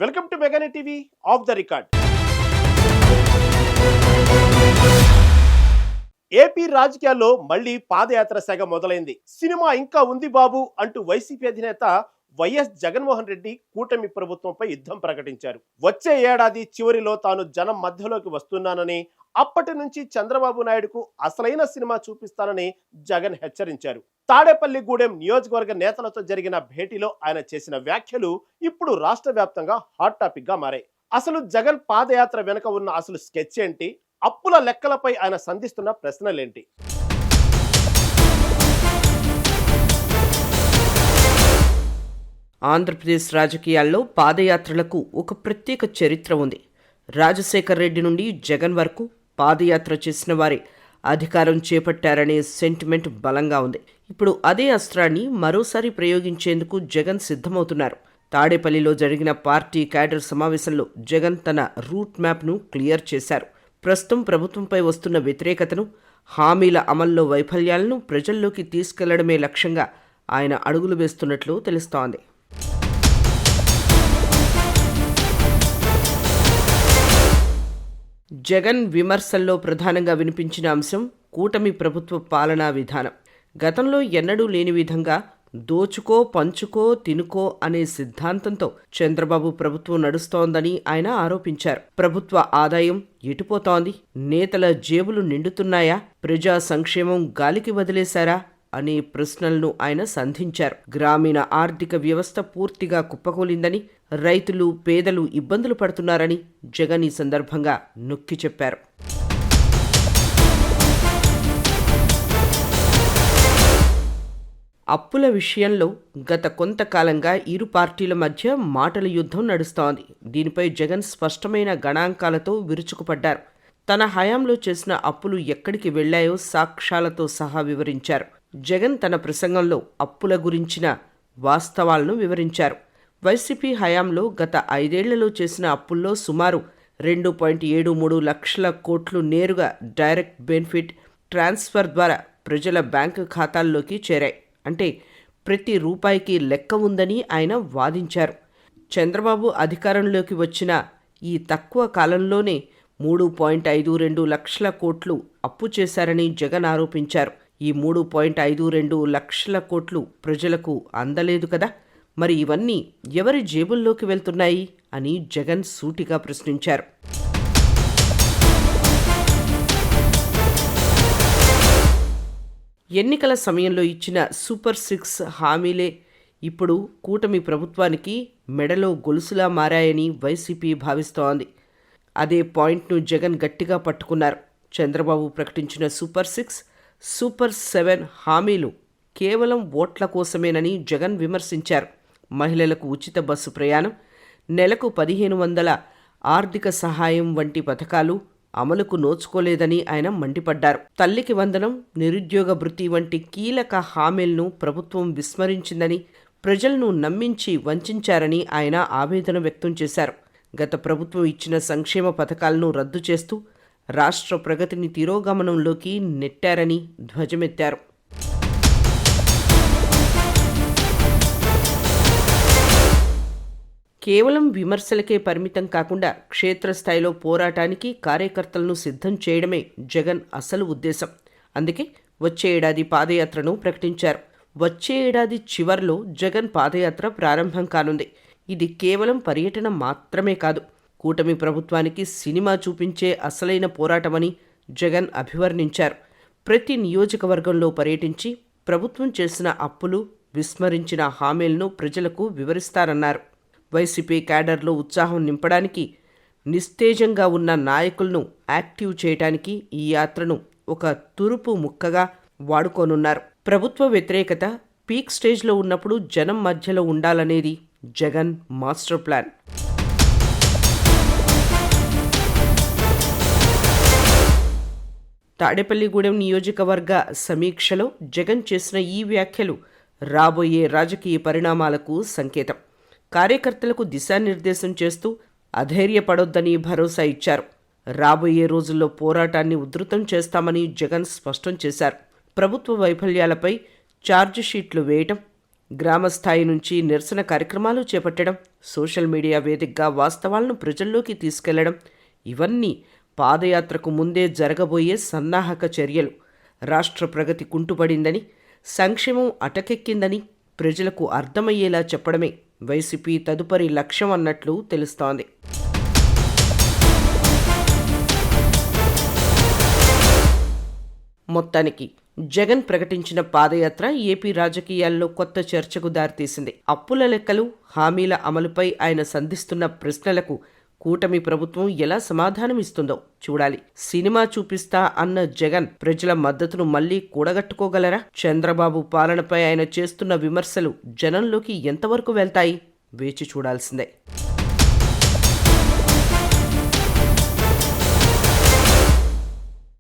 Welcome to మెగానే TV off the record. AP రాజకీయాల్లో మళ్లీ పాదయాత్ర సెగ మొదలైంది. సినిమా ఇంకా ఉంది బాబు అంటూ వైసీపీ అధినేత వైఎస్ జగన్మోహన్ రెడ్డి కూటమి ప్రభుత్వంపై యుద్ధం ప్రకటించారు. వచ్చే ఏడాది చివరిలో తాను జనం మధ్యలోకి వస్తున్నానని, అప్పటి నుంచి చంద్రబాబు నాయుడుకు అసలైన సినిమా చూపిస్తానని జగన్ హెచ్చరించారు. తాడేపల్లిగూడెం నియోజకవర్గ నేతలతో జరిగిన భేటీలో ఆయన చేసిన వ్యాఖ్యలు ఇప్పుడు రాష్ట్ర వ్యాప్తంగా హాట్ టాపిక్ గా మారాయి. అసలు జగన్ పాదయాత్ర వెనుక ఉన్న అసలు స్కెచ్ ఏంటి? అప్పుల లెక్కలపై ఆయన సంధిస్తున్న ప్రశ్నలేంటి? ఆంధ్రప్రదేశ్ రాజకీయాల్లో పాదయాత్రలకు ఒక ప్రత్యేక చరిత్ర ఉంది. రాజశేఖర్ రెడ్డి నుండి జగన్ వరకు పాదయాత్ర చేసిన వారే అధికారం చేపట్టారనే సెంటిమెంట్ బలంగా ఉంది. ఇప్పుడు అదే అస్త్రాన్ని మరోసారి ప్రయోగించేందుకు జగన్ సిద్ధమవుతున్నారు. తాడేపల్లిలో జరిగిన పార్టీ క్యాడర్ సమావేశంలో జగన్ తన రూట్ మ్యాప్ను క్లియర్ చేశారు. ప్రస్తుతం ప్రభుత్వంపై వస్తున్న వ్యతిరేకతను, హామీల అమల్లో వైఫల్యాలను ప్రజల్లోకి తీసుకెళ్లడమే లక్ష్యంగా ఆయన అడుగులు వేస్తున్నట్లు తెలుస్తోంది. జగన్ విమర్శల్లో ప్రధానంగా వినిపించిన అంశం కూటమి ప్రభుత్వ పాలనా విధానం. గతంలో ఎన్నడూ లేని విధంగా దోచుకో పంచుకో తినుకో అనే సిద్ధాంతంతో చంద్రబాబు ప్రభుత్వం నడుస్తోందని ఆయన ఆరోపించారు. ప్రభుత్వ ఆదాయం ఎటుపోతోంది? నేతల జేబులు నిండుతున్నాయా? ప్రజా సంక్షేమం గాలికి వదిలేశారా అనే ప్రశ్నలను ఆయన సంధించారు. గ్రామీణ ఆర్థిక వ్యవస్థ పూర్తిగా కుప్పకూలిందని, రైతులు పేదలు ఇబ్బందులు పడుతున్నారని జగన్ ఈ సందర్భంగా నొక్కి చెప్పారు. అప్పుల విషయంలో గత కొంతకాలంగా ఇరు పార్టీల మధ్య మాటల యుద్ధం నడుస్తోంది. దీనిపై జగన్ స్పష్టమైన గణాంకాలతో విరుచుకుపడ్డారు. తన హయాంలో చేసిన అప్పులు ఎక్కడికి వెళ్లాయో సాక్ష్యాలతో సహా వివరించారు. జగన్ తన ప్రసంగంలో అప్పుల గురించిన వాస్తవాలను వివరించారు. వైసీపీ హయాంలో గత 5 ఏళ్లలో చేసిన అప్పుల్లో సుమారు 2.73 లక్షల కోట్లు నేరుగా డైరెక్ట్ బెనిఫిట్ ట్రాన్స్ఫర్ ద్వారా ప్రజల బ్యాంకు ఖాతాల్లోకి చేరాయి. అంటే ప్రతి రూపాయికి లెక్క ఉందని ఆయన వాదించారు. చంద్రబాబు అధికారంలోకి వచ్చిన ఈ తక్కువ కాలంలోనే 3.52 లక్షల కోట్లు అప్పు చేశారని జగన్ ఆరోపించారు. ఈ 3.52 లక్షల కోట్లు ప్రజలకు అందలేదు కదా, మరి ఇవన్నీ ఎవరి జేబుల్లోకి వెళ్తున్నాయి అని జగన్ సూటిగా ప్రశ్నించారు. ఎన్నికల సమయంలో ఇచ్చిన సూపర్ 6 హామీలే ఇప్పుడు కూటమి ప్రభుత్వానికి మెడలో గొలుసులా మారాయని వైసీపీ భావిస్తోంది. అదే పాయింట్ను జగన్ గట్టిగా పట్టుకున్నారు. చంద్రబాబు ప్రకటించిన సూపర్ 6, సూపర్ 7 హామీలు కేవలం ఓట్ల కోసమేనని జగన్ విమర్శించారు. మహిళలకు ఉచిత బస్సు ప్రయాణం, నెలకు 1500 ఆర్థిక సహాయం వంటి పథకాలు అమలుకు నోచుకోలేదని ఆయన మండిపడ్డారు. తల్లికి వందనం, నిరుద్యోగ భృతి వంటి కీలక హామీలను ప్రభుత్వం విస్మరించిందని, ప్రజలను నమ్మించి వంచారని ఆయన ఆవేదన వ్యక్తం చేశారు. గత ప్రభుత్వం ఇచ్చిన సంక్షేమ పథకాలను రద్దు చేస్తూ రాష్ట్ర ప్రగతిని తిరోగమనంలోకి నెట్టారని ధ్వజమెత్తారు. కేవలం విమర్శలకే పరిమితం కాకుండా క్షేత్రస్థాయిలో పోరాటానికి కార్యకర్తలను సిద్ధం చేయడమే జగన్ అసలు ఉద్దేశం. అందుకే వచ్చే ఏడాది పాదయాత్రను ప్రకటించారు. వచ్చే ఏడాది చివర్లో జగన్ పాదయాత్ర ప్రారంభం కానుంది. ఇది కేవలం పర్యటన మాత్రమే కాదు, కూటమి ప్రభుత్వానికి సినిమా చూపించే అసలైన పోరాటమని జగన్ అభివర్ణించారు. ప్రతి నియోజకవర్గంలో పర్యటించి ప్రభుత్వం చేసిన అప్పులు, విస్మరించిన హామీలను ప్రజలకు వివరిస్తారన్నారు. వైసీపీ క్యాడర్లో ఉత్సాహం నింపడానికి, నిస్తేజంగా ఉన్న నాయకులను యాక్టివ్ చేయడానికి ఈ యాత్రను ఒక తురుపు ముక్కగా వాడుకోనున్నారు. ప్రభుత్వ వ్యతిరేకత పీక్ స్టేజ్లో ఉన్నప్పుడు జనం మధ్యలో ఉండాలనేది జగన్ మాస్టర్ ప్లాన్. తాడేపల్లిగూడెం నియోజకవర్గ సమీక్షలో జగన్ చేసిన ఈ వ్యాఖ్యలు రాబోయే రాజకీయ పరిణామాలకు సంకేతం. కార్యకర్తలకు దిశానిర్దేశం చేస్తూ అధైర్యపడొద్దని భరోసా ఇచ్చారు. రాబోయే రోజుల్లో పోరాటాన్ని ఉధృతం చేస్తామని జగన్ స్పష్టం చేశారు. ప్రభుత్వ వైఫల్యాలపై ఛార్జిషీట్లు వేయటం, గ్రామ స్థాయి నుంచి నిరసన కార్యక్రమాలు చేపట్టడం, సోషల్ మీడియా వేదికగా వాస్తవాలను ప్రజల్లోకి తీసుకెళ్లడం, ఇవన్నీ పాదయాత్రకు ముందే జరగబోయే సన్నాహక చర్యలు. రాష్ట్ర ప్రగతి కుంటుపడిందని, సంక్షేమం అటకెక్కిందని ప్రజలకు అర్థమయ్యేలా చెప్పడమే వైసీపీ తదుపరి లక్ష్యం అన్నట్లు తెలుస్తోంది. మొత్తానికి జగన్ ప్రకటించిన పాదయాత్ర ఏపీ రాజకీయాల్లో కొత్త చర్చకు దారితీసింది. అప్పుల లెక్కలు, హామీల అమలుపై ఆయన సంధిస్తున్న ప్రశ్నలకు కూటమి ప్రభుత్వం ఎలా సమాధానమిస్తుందో చూడాలి. సినిమా చూపిస్తా అన్న జగన్ ప్రజల మద్దతును మళ్లీ కూడగట్టుకోగలరా? చంద్రబాబు పాలనపై ఆయన చేస్తున్న విమర్శలు జనంలోకి ఎంతవరకు వెళ్తాయి? వేచి చూడాల్సిందే.